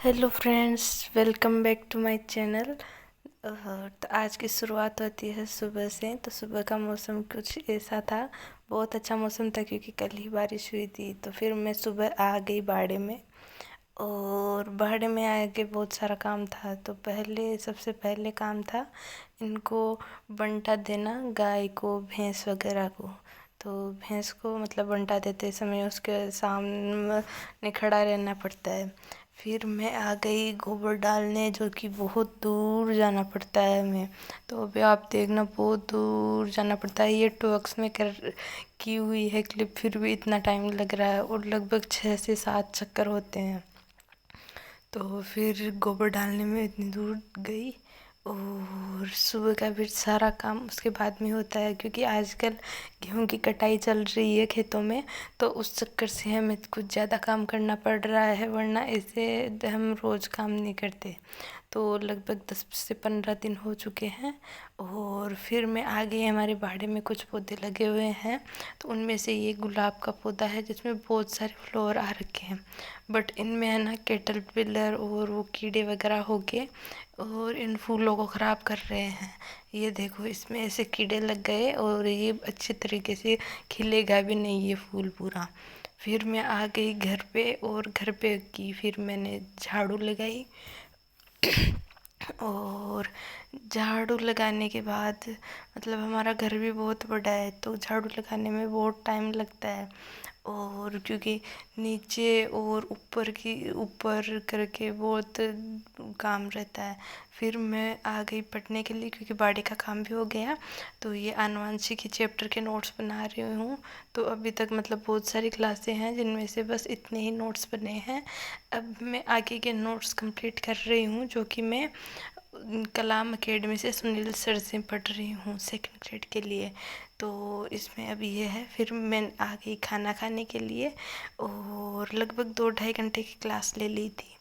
Hello friends, welcome back to my channel. तो आज की शुरुआत होती है सुबह से। तो सुबह का मौसम कुछ ऐसा था, बहुत अच्छा मौसम था क्योंकि कल ही बारिश हुई थी। तो फिर मैं सुबह आ गई बाड़े में, और बाड़े में आके बहुत सारा काम था। तो सबसे पहले काम था इनको बंटा देना, गाय को, भैंस वगैरह को। तो भैंस को मतलब बंटा देते समय उसके सामने खड़ा रहना पड़ता है। फिर मैं आ गई गोबर डालने, जो कि बहुत दूर जाना पड़ता है हमें। तो अभी आप देखना, बहुत दूर जाना पड़ता है। ये टॉक्स में कर की हुई है क्लिप, फिर भी इतना टाइम लग रहा है, और लगभग 6 से 7 चक्कर होते हैं। तो फिर गोबर डालने में इतनी दूर गई, और सुबह का फिर सारा काम उसके बाद में होता है, क्योंकि आजकल गेहूं की कटाई चल रही है खेतों में। तो उस चक्कर से हमें कुछ ज़्यादा काम करना पड़ रहा है, वरना ऐसे हम रोज़ काम नहीं करते। तो लगभग 10 से 15 दिन हो चुके हैं। और फिर मैं आ गई, हमारे बाड़े में कुछ पौधे लगे हुए हैं। तो उनमें से ये गुलाब का पौधा है जिसमें बहुत सारे फ्लावर आ रखे हैं, बट इनमें है ना कैटरपिलर और वो कीड़े वगैरह हो गए, और इन फूलों को ख़राब कर रहे हैं। ये देखो, इसमें ऐसे कीड़े लग गए, और ये अच्छे तरीके से खिलेगा भी नहीं ये फूल पूरा। फिर मैं आ गई घर पे, और घर पे की फिर मैंने झाड़ू लगाई। और झाड़ू लगाने के बाद, मतलब हमारा घर भी बहुत बड़ा है, तो झाड़ू लगाने में बहुत टाइम लगता है। और क्योंकि नीचे और ऊपर करके बहुत काम रहता है। फिर मैं आ गई पढ़ने के लिए, क्योंकि बाड़ी का काम भी हो गया। तो ये आनुवंशिक के चैप्टर के नोट्स बना रही हूँ। तो अभी तक मतलब बहुत सारी क्लासें हैं, जिनमें से बस इतने ही नोट्स बने हैं। अब मैं आगे के नोट्स कंप्लीट कर रही हूँ, जो कि मैं कलाम एकेडमी से सुनील सर से पढ़ रही हूँ सेकंड ग्रेड के लिए। तो इसमें अभी ये है। फिर मैं आ गई खाना खाने के लिए, और लगभग 2-2.5 घंटे की क्लास ले ली थी।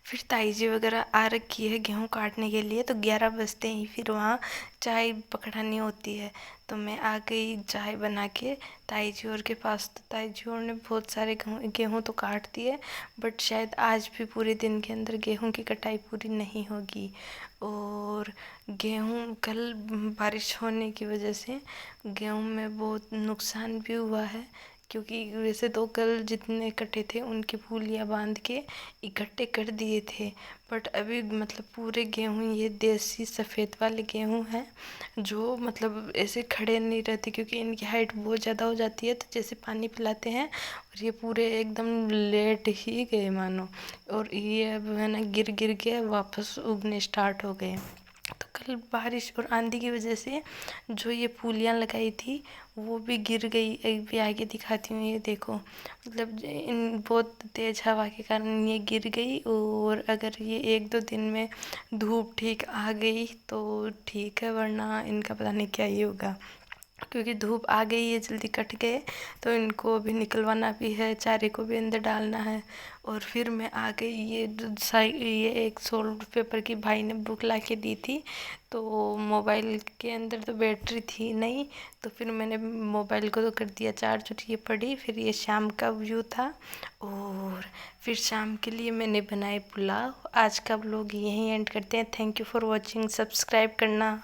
फिर ताई जी वगैरह आ रखी है गेहूँ काटने के लिए, तो 11 बजते ही फिर वहाँ चाय पकड़ानी होती है। तो मैं आ गई चाय बना के ताई जी और के पास। तो ताई जी और ने बहुत सारे गेहूँ तो काट दिए, बट शायद आज भी पूरे दिन के अंदर गेहूँ की कटाई पूरी नहीं होगी। और गेहूँ कल बारिश होने की वजह से गेहूँ में बहुत नुकसान भी हुआ है, क्योंकि वैसे तो कल जितने कटे थे उनकी फूलियाँ बांध के इकट्ठे कर दिए थे। बट अभी मतलब पूरे गेहूँ, ये देसी सफ़ेद वाले गेहूँ हैं, जो मतलब ऐसे खड़े नहीं रहते, क्योंकि इनकी हाइट बहुत ज़्यादा हो जाती है। तो जैसे पानी पिलाते हैं, और ये पूरे एकदम लेट ही गए मानो। और ये अब है ना गिर गिर के वापस उगने स्टार्ट हो गए। तो कल बारिश और आंधी की वजह से जो ये फूलियाँ लगाई थी वो भी गिर गई। एक भी आगे दिखाती हूँ, ये देखो, मतलब इन बहुत तेज़ हवा के कारण ये गिर गई। और अगर ये 1-2 दिन में धूप ठीक आ गई तो ठीक है, वरना इनका पता नहीं क्या ही होगा। क्योंकि धूप आ गई है, जल्दी कट गए, तो इनको भी निकलवाना भी है, चारे को भी अंदर डालना है। और फिर मैं आ गई, ये एक सोल्ड पेपर की भाई ने बुक ला के दी थी। तो मोबाइल के अंदर तो बैटरी थी नहीं, तो फिर मैंने मोबाइल को तो कर दिया चार्ज, और ये पड़ी। फिर ये शाम का व्यू था, और फिर शाम के लिए मैंने बनाए पुलाव। आज का व्लॉग यहीं एंड करते हैं। Thank you for watching, subscribe करना।